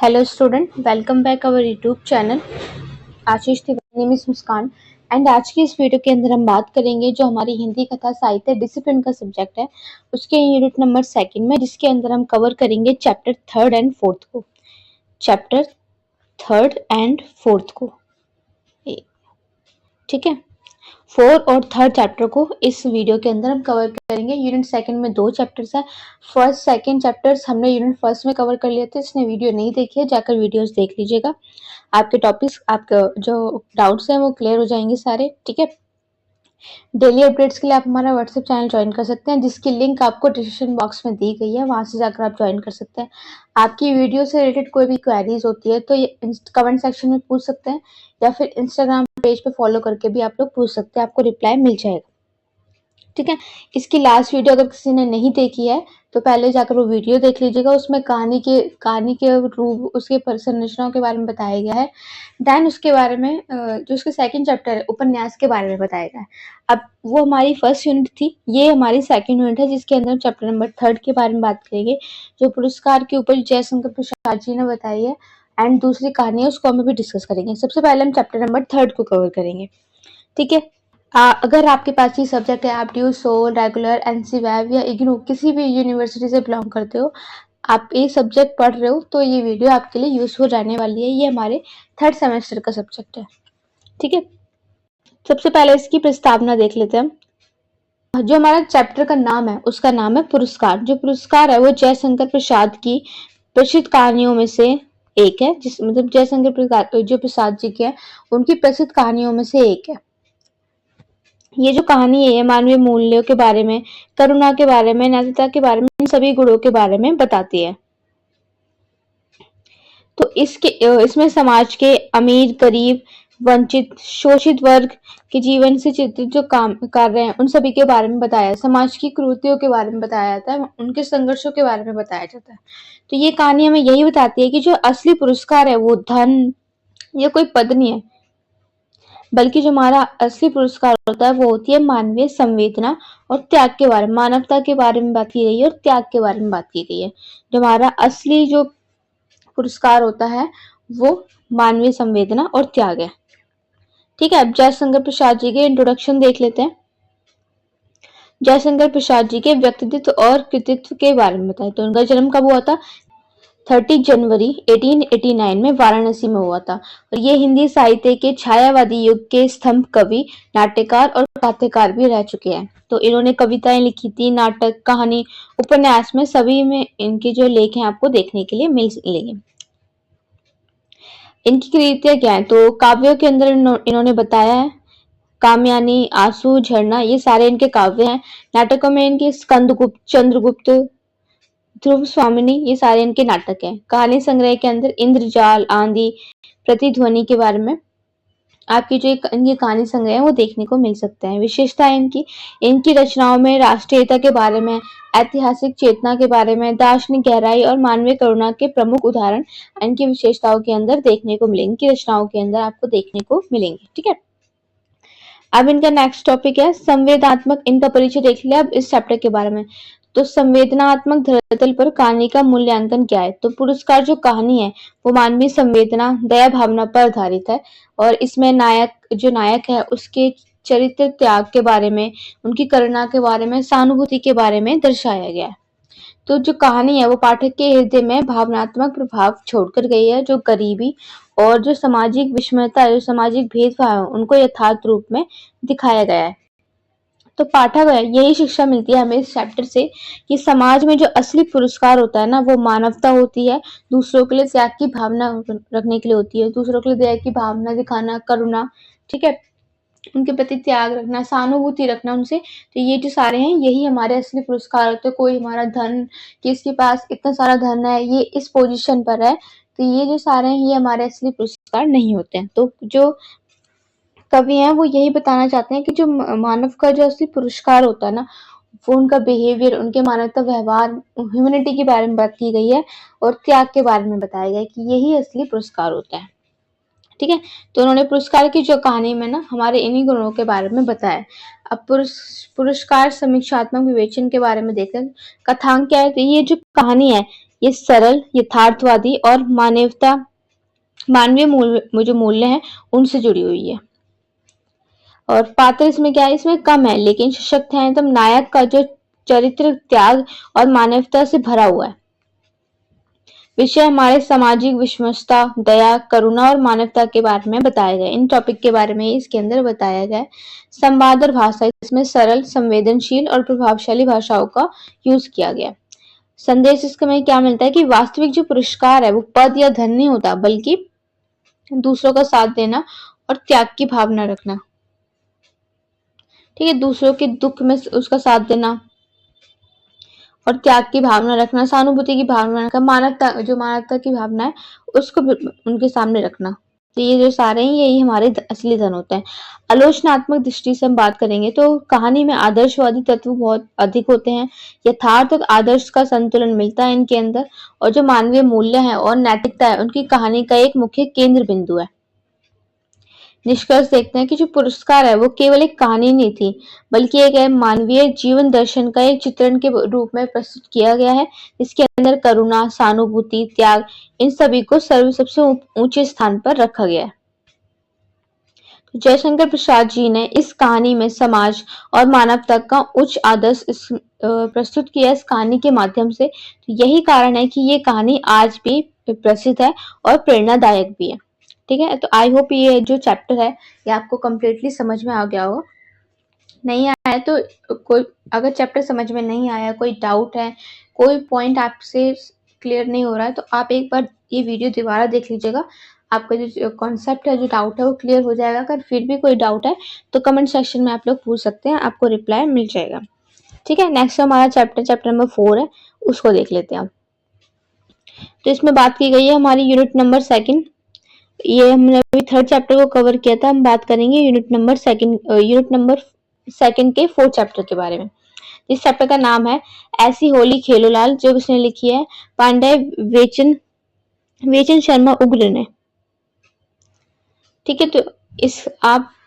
Hello student, welcome back our YouTube channel Ashish Tiwari name is Muskan and आज की इस video के अंदर हम बात करेंगे जो हमारी हिंदी कथा साहित्य डिसिप्लिन का सब्जेक्ट है उसके यूनिट नंबर 2 में, जिसके अंदर हम कवर करेंगे चैप्टर 3 एंड 4 को। चैप्टर 3 एंड 4 को, ठीक है। 4 और 3 चैप्टर को इस वीडियो के अंदर हम कवर करेंगे। यूनिट 2 में 2 चैप्टर्स है। फर्स्ट सेकंड चैप्टर्स हमने यूनिट 1 में कवर कर लिए थे। इसने वीडियो नहीं देखी है, जाकर वीडियोस देख लीजिएगा। आपके टॉपिक्स, आपके जो डाउट्स हैं वो क्लियर हो जाएंगे सारे, ठीक है। डेली अपडेट्स के लिए आप हमारा व्हाट्सएप चैनल ज्वाइन कर सकते हैं, जिसकी लिंक आपको डिस्क्रिप्शन बॉक्स में दी गई है, वहां से जाकर आप ज्वाइन कर सकते हैं। आपकी वीडियो से रिलेटेड कोई भी क्वेरीज होती है तो ये कमेंट सेक्शन में पूछ सकते हैं, या फिर इंस्टाग्राम पेज पे फॉलो करके भी आप लोग पूछ सकते हैं, आपको रिप्लाई मिल जाएगा, ठीक है। इसकी लास्ट वीडियो अगर किसी ने नहीं देखी है तो पहले जाकर वो वीडियो देख लीजिएगा। उसमें कहानी के रूप, उसके संरचनाओं के बारे में बताया गया है। देन उसके बारे में जो उसके सेकंड चैप्टर है उपन्यास के बारे में बताया गया है। अब वो हमारी फर्स्ट यूनिट थी, ये हमारी सेकंड यूनिट है, जिसके अंदर चैप्टर नंबर 3 के बारे में बात करेंगे, जो पुरस्कार के ऊपर जयशंकर प्रसाद जी ने बताई है। एंड दूसरी कहानी है, उसको हम अभी डिस्कस करेंगे। सबसे पहले हम चैप्टर नंबर 3 को कवर करेंगे, ठीक है। अगर आपके पास ये सब्जेक्ट है, आप ड्यू सोल, रेगुलर, एनसीवैब या इग्नू किसी भी यूनिवर्सिटी से बिलोंग करते हो, आप ये सब्जेक्ट पढ़ रहे हो, तो ये वीडियो आपके लिए यूजफुल रहने वाली है। ये हमारे 3rd सेमेस्टर का सब्जेक्ट है, ठीक है। सबसे पहले इसकी प्रस्तावना देख लेते हैं हम। जो हमारा चैप्टर का नाम है उसका नाम है पुरस्कार। जो पुरस्कार है वो जयशंकर प्रसाद की प्रसिद्ध कहानियों में से एक है, जिस मतलब जयशंकर जो प्रसाद जी की है उनकी प्रसिद्ध कहानियों में से एक है। ये जो कहानी है मानवीय मूल्यों के बारे में, करुणा के बारे में, नैतिकता के बारे में, इन सभी गुणों के बारे में बताती है। तो इसमें समाज के अमीर, गरीब, वंचित, शोषित वर्ग के जीवन से चित्रित जो काम कर रहे हैं उन सभी के बारे में बताया है। समाज की कुरीतियों के बारे में बताया जाता है, उनके संघर्षों के बारे में बताया जाता है। तो ये कहानी हमें यही बताती है कि जो असली पुरस्कार है वो धन या कोई पद नहीं है, बल्कि जो हमारा असली पुरस्कार होता है वो होती है मानवीय संवेदना और त्याग के बारे में, मानवता के बारे में बात की गई है और त्याग के बारे में बात की गई है। जो हमारा असली जो पुरस्कार होता है वो मानवीय संवेदना और त्याग है, ठीक है। अब जयशंकर प्रसाद जी के इंट्रोडक्शन देख लेते हैं। जयशंकर प्रसाद जी के व्यक्तित्व और कृतित्व के बारे में बताया। तो उनका जन्म कब हुआ था? 30 जनवरी 1889 में वाराणसी में हुआ था। और ये हिंदी साहित्य के छायावादी युग के स्तंभ कवि, नाट्यकार और कथाकार भी रह चुके हैं। तो इन्होंने कविताएं लिखी थी, नाटक, कहानी, उपन्यास में सभी में इनके जो लेख हैं आपको देखने के लिए मिलेंगे। इनकी कृतियां क्या है? तो काव्यों के अंदर इन्होंने बताया है कामयानी, आंसू, झरना, ये सारे इनके काव्य हैं। नाटकों में इनके स्कंदगुप्त, चंद्रगुप्त, ध्रुव स्वामिनी, ये सारे इनके नाटक हैं। कहानी संग्रह के अंदर इंद्रजाल, आंधी, प्रतिध्वनि के बारे में आपकी जो इनकी कहानी संग्रह है वो देखने को मिल सकते हैं। विशेषता इनकी रचनाओं में राष्ट्रीयता के बारे में, ऐतिहासिक चेतना के बारे में, दार्शनिक गहराई और मानवीय करुणा के प्रमुख उदाहरण इनकी विशेषताओं के अंदर देखने को मिलेंगे, इनकी रचनाओं के अंदर आपको देखने को मिलेंगे, ठीक है। अब इनका नेक्स्ट टॉपिक है संवेदनात्मक। इनका परिचय देख लिया। अब इस चैप्टर के बारे में, तो संवेदनात्मक धरातल पर कहानी का मूल्यांकन क्या है? तो पुरस्कार जो कहानी है वो मानवीय संवेदना, दया भावना पर आधारित है, और इसमें नायक है उसके चरित्र, त्याग के बारे में, उनकी करुणा के बारे में, सहानुभूति के बारे में दर्शाया गया है। तो जो कहानी है वो पाठक के हृदय में भावनात्मक प्रभाव छोड़कर गई है। जो गरीबी और जो सामाजिक विषमता, जो सामाजिक भेदभाव है, उनको यथार्थ रूप में दिखाया गया है। तो पाठक है यही शिक्षा मिलती है हमें इस चैप्टर से कि समाज में जो असली पुरस्कार होता है ना वो मानवता होती है, दूसरों के लिए त्याग की भावना रखने के लिए होती है, दूसरों के लिए दया की भावना दिखाना, करुणा, ठीक है, उनके प्रति त्याग रखना, सहानुभूति रखना उनसे। तो ये जो सारे हैं यही हमारे असली पुरस्कार होते हैं। कोई हमारा धन, किसके पास इतना सारा धन है, ये इस पोजीशन पर है, तो ये जो सारे हैं ये हमारे असली पुरस्कार नहीं होते हैं। तो जो कवि हैं वो यही बताना चाहते हैं कि जो मानव का जो असली पुरस्कार होता है ना वो उनका बिहेवियर, उनके मानवता व्यवहार, ह्यूमैनिटी के बारे में बात की गई है, और त्याग के बारे में बताया गया है कि यही असली पुरस्कार होता है, ठीक है। तो उन्होंने पुरस्कार की जो कहानी में ना हमारे इन्हीं गुणों के बारे में बताया। अब पुरस्कार समीक्षात्मक विवेचन के बारे में देखते हैं। कथांक क्या है? तो ये जो कहानी है ये सरल, यथार्थवादी और मानवीय जो मूल्य हैं उनसे जुड़ी हुई है। और पात्र इसमें क्या है, इसमें कम है लेकिन सशक्त है। एकदम नायक का जो चरित्र त्याग और मानवता से भरा हुआ है। विषय हमारे सामाजिक विषमता, दया, करुणा और मानवता के बारे में बताया गया। इन टॉपिक के बारे में इसके अंदर बताया गया है। संवाद और भाषा, इसमें सरल, संवेदनशील और प्रभावशाली भाषाओं का यूज किया गया। संदेश इसमें क्या मिलता है कि वास्तविक जो पुरस्कार है वो पद या धन नहीं होता, बल्कि दूसरों का साथ देना और त्याग की भावना रखना। ठीक है, दूसरों के दुख में उसका साथ देना और त्याग की भावना रखना, सहानुभूति की भावना रखना, मानवता की भावना है उसको उनके सामने रखना। तो ये जो सारे हैं यही हमारे असली धन होते हैं। आलोचनात्मक दृष्टि से हम बात करेंगे तो कहानी में आदर्शवादी तत्व बहुत अधिक होते हैं। यथार्थ और आदर्श का संतुलन मिलता है इनके अंदर, और जो मानवीय मूल्य है और नैतिकता है उनकी कहानी का एक मुख्य केंद्र बिंदु है। निष्कर्ष देखते हैं कि जो पुरस्कार है वो केवल एक कहानी नहीं थी, बल्कि एक मानवीय जीवन दर्शन का एक चित्रण के रूप में प्रस्तुत किया गया है। इसके अंदर करुणा, सहानुभूति, त्याग, इन सभी को सबसे ऊंचे स्थान पर रखा गया है। जयशंकर प्रसाद जी ने इस कहानी में समाज और मानवता का उच्च आदर्श प्रस्तुत किया इस कहानी के माध्यम से। तो यही कारण है कि ये कहानी आज भी प्रसिद्ध है और प्रेरणादायक भी है। ठीक है, तो आई होप ये जो चैप्टर है ये आपको कंप्लीटली समझ में आ गया होगा। नहीं आया तो कोई, अगर चैप्टर समझ में नहीं आया, कोई डाउट है, कोई पॉइंट आपसे क्लियर नहीं हो रहा है, तो आप एक बार ये वीडियो दोबारा देख लीजिएगा। आपका जो कॉन्सेप्ट है, जो डाउट है वो क्लियर हो जाएगा। अगर फिर भी कोई डाउट है तो कमेंट सेक्शन में आप लोग पूछ सकते हैं, आपको रिप्लाई मिल जाएगा। ठीक है, नेक्स्ट हमारा चैप्टर नंबर 4 है, उसको देख लेते हैं। तो इसमें बात की गई है हमारी यूनिट नंबर 2। ये हमने अभी 3rd चैप्टर को कवर किया था। हम बात करेंगे यूनिट नंबर 2 के 4th चैप्टर के बारे में। इस चैप्टर का नाम है ऐसी होली खेलो लाल, जो उसने लिखी है पांडे वेचन शर्मा उग्र ने। ठीक है, तो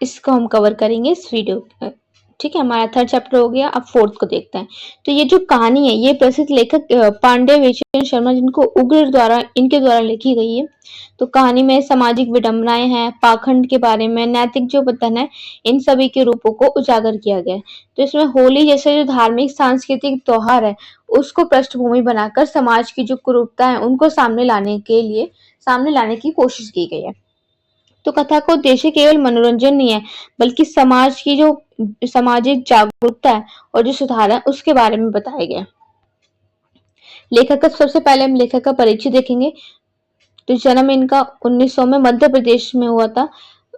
इसको हम कवर करेंगे इस वीडियो। ठीक है, हमारा 3rd चैप्टर हो गया। अब 4th को देखते हैं। तो ये जो कहानी है ये प्रसिद्ध लेखक पांडे वेचन शर्मा जिनको इनके द्वारा लिखी गई है। तो कहानी में सामाजिक विडंबनाएं हैं, पाखंड के बारे में, नैतिक जो पतन है, इन सभी के रूपों को उजागर किया गया है। तो इसमें होली जैसे जो धार्मिक सांस्कृतिक त्योहार है उसको पृष्ठभूमि बनाकर समाज की जो कुरूपता है उनको सामने लाने की कोशिश की गई है। तो कथा का उद्देश्य केवल मनोरंजन नहीं है, बल्कि समाज की जो सामाजिक जागरूकता है और जो सुधार है उसके बारे में बताया गया। लेखक का सबसे पहले हम लेखक का परिचय देखेंगे। तो जन्म इनका 1900 में मध्य प्रदेश में हुआ था।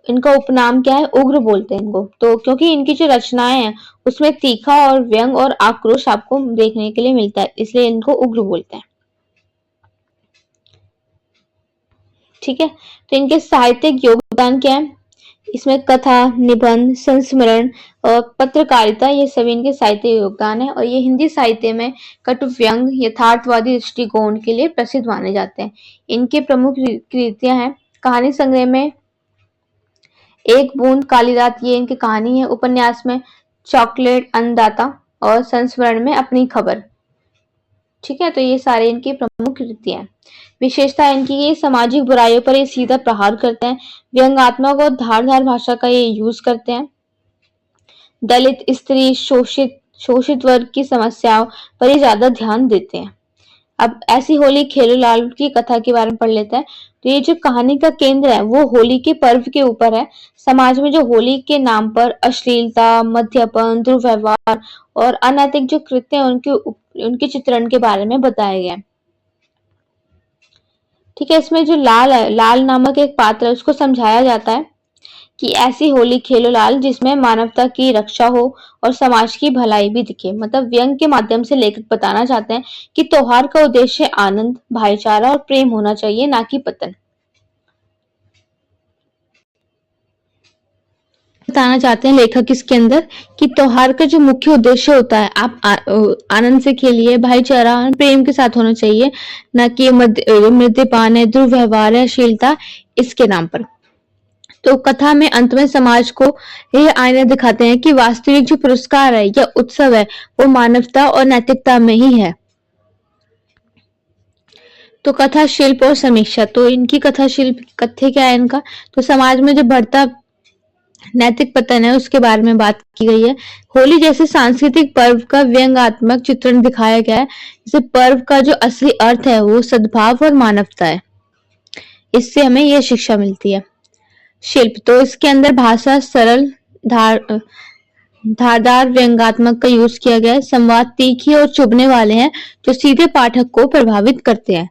इनका उपनाम क्या है, उग्र बोलते हैं इनको। तो क्योंकि इनकी जो रचनाएं हैं उसमें तीखा और व्यंग और आक्रोश आपको देखने के लिए मिलता है, इसलिए इनको उग्र बोलते हैं। ठीक है, तो इनके साहित्यिक योगदान क्या है, इसमें कथा, निबंध, संस्मरण और पत्रकारिता, ये सभी इनके साहित्य योगदान है। और ये हिंदी साहित्य में कटु व्यंग, यथार्थवादी दृष्टिकोण के लिए प्रसिद्ध माने जाते हैं। इनके प्रमुख कृतियां हैं कहानी संग्रह में एक बूंद काली रात, ये इनकी कहानी है। उपन्यास में चॉकलेट अन्नदाता और संस्मरण में अपनी खबर। ठीक है, तो ये सारे इनकी प्रमुख कृतियां हैं। विशेषता इनकी ये सामाजिक बुराइयों पर ये सीधा प्रहार करते हैं, व्यंग्यात्मक और धारदार भाषा का ये यूज करते हैं, दलित, स्त्री, शोषित वर्ग की समस्याओं पर ये ज्यादा ध्यान देते हैं। अब ऐसी होली खेलो लाल की कथा के बारे में पढ़ लेते हैं। तो ये जो कहानी का केंद्र है वो होली के पर्व के ऊपर है। समाज में जो होली के नाम पर अश्लीलता, मद्यपान, दुर्व्यवहार और अनैतिक जो कृत्य हैं उनके चित्रण के बारे में बताया गया है। ठीक है, इसमें जो लाल है, लाल नामक एक पात्र है, उसको समझाया जाता है कि ऐसी होली खेलो लाल जिसमें मानवता की रक्षा हो और समाज की भलाई भी दिखे। मतलब व्यंग के माध्यम से लेखक बताना चाहते हैं कि त्योहार का उद्देश्य आनंद, भाईचारा और प्रेम होना चाहिए, ना कि पतन। बताना चाहते हैं लेखक इसके अंदर कि त्योहार का जो मुख्य उद्देश्य होता है, आप आनंद से खेलिए, भाईचारा प्रेम के साथ होना चाहिए, ना कि मद्यपान है, दुर्व्यवहार है, अश्लीलता, इसके नाम पर। तो कथा में अंत में समाज को ये आईना दिखाते हैं कि वास्तविक जो पुरस्कार है या उत्सव है वो मानवता और नैतिकता में ही है। तो कथा शिल्प और समीक्षा, तो इनकी कथा शिल्प कथ्य क्या है इनका, तो समाज में जो बढ़ता नैतिक पतन है उसके बारे में बात की गई है। होली जैसे सांस्कृतिक पर्व का व्यंग्यात्मक चित्रण दिखाया गया है। इस पर्व का जो असली अर्थ है वो सद्भाव और मानवता है। इससे हमें यह शिक्षा मिलती है। शिल्प, तो इसके अंदर भाषा सरल, धारदार, व्यंग्यात्मक का यूज किया गया है। संवाद तीखे और चुभने वाले हैं जो सीधे पाठक को प्रभावित करते हैं।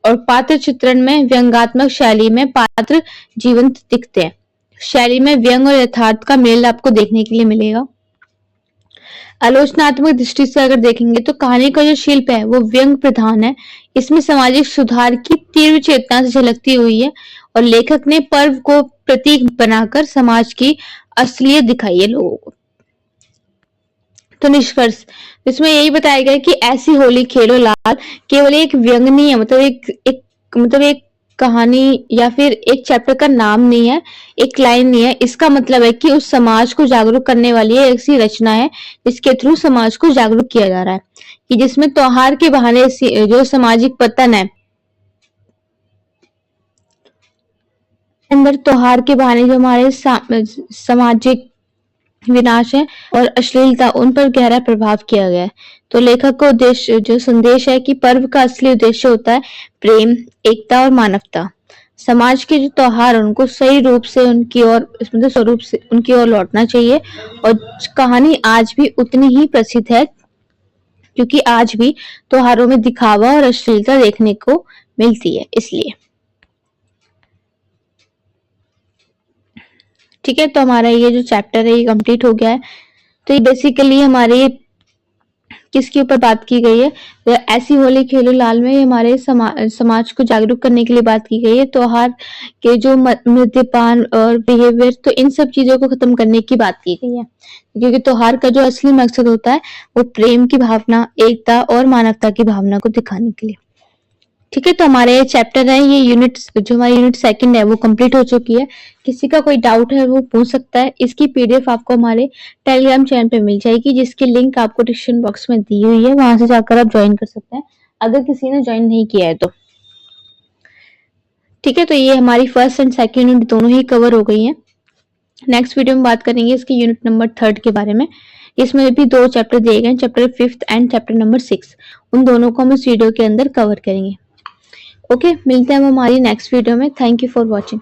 और पात्र चित्रण में व्यंग्यात्मक शैली में पात्र जीवंत दिखते हैं। शैली में व्यंग और यथार्थ का मेल आपको देखने के लिए मिलेगा। आलोचनात्मक दृष्टि से अगर देखेंगे तो कहानी का जो शिल्प है वो व्यंग प्रधान है। इसमें सामाजिक सुधार की तीव्र चेतना से झलकती हुई है और लेखक ने पर्व को प्रतीक बनाकर समाज की असलियत दिखाई है लोगों को। तो निष्कर्ष, इसमें यही बताया गया कि ऐसी होली खेलो लाल केवल एक व्यंग नहीं है, मतलब एक कहानी या फिर एक चैप्टर का नाम नहीं है, एक लाइन नहीं है। इसका मतलब है कि उस समाज को जागरूक करने वाली है ऐसी रचना है जिसके थ्रू समाज को जागरूक किया जा रहा है, कि जिसमें त्योहार के बहाने जो सामाजिक पतन है, अंदर त्योहार के बहाने जो हमारे सामाजिक विनाश है और अश्लीलता, उन पर गहरा प्रभाव किया गया है। तो लेखक का उद्देश्य, जो संदेश है कि पर्व का असली उद्देश्य होता है प्रेम, एकता और मानवता। समाज के जो त्योहार उनको सही रूप से उनकी ओर, मतलब स्वरूप से उनकी ओर लौटना चाहिए। और कहानी आज भी उतनी ही प्रसिद्ध है क्योंकि आज भी त्योहारों में दिखावा और अश्लीलता देखने को मिलती है, इसलिए। ठीक है, तो हमारा ये जो चैप्टर है ये कंप्लीट हो गया है। तो ये बेसिकली हमारे किसके ऊपर बात की गई है, तो ऐसी होली खेलो लाल में हमारे समाज को जागरूक करने के लिए बात की गई है। त्योहार के जो मद्यपान और बिहेवियर, तो इन सब चीजों को खत्म करने की बात की गई है, क्योंकि त्योहार का जो असली मकसद होता है वो प्रेम की भावना, एकता और मानवता की भावना को दिखाने के लिए। ठीक है, तो हमारे चैप्टर है ये यूनिट, जो हमारी यूनिट सेकंड है वो कंप्लीट हो चुकी है। किसी का कोई डाउट है वो पूछ सकता है। इसकी पीडीएफ आपको हमारे टेलीग्राम चैनल पे मिल जाएगी, जिसकी लिंक आपको डिस्क्रिप्शन बॉक्स में दी हुई है, वहां से जाकर आप ज्वाइन कर सकते हैं अगर किसी ने ज्वाइन नहीं किया है तो। ठीक है, तो ये हमारी फर्स्ट एंड सेकेंड यूनिट दोनों ही कवर हो गई है। नेक्स्ट वीडियो में बात करेंगे इसकी यूनिट नंबर 3 के बारे में। इसमें भी 2 चैप्टर दिए गए, चैप्टर 5 एंड चैप्टर नंबर 6। उन दोनों को हम इस वीडियो के अंदर कवर करेंगे। ओके, मिलते हैं हम हमारी नेक्स्ट वीडियो में। Thank you for watching.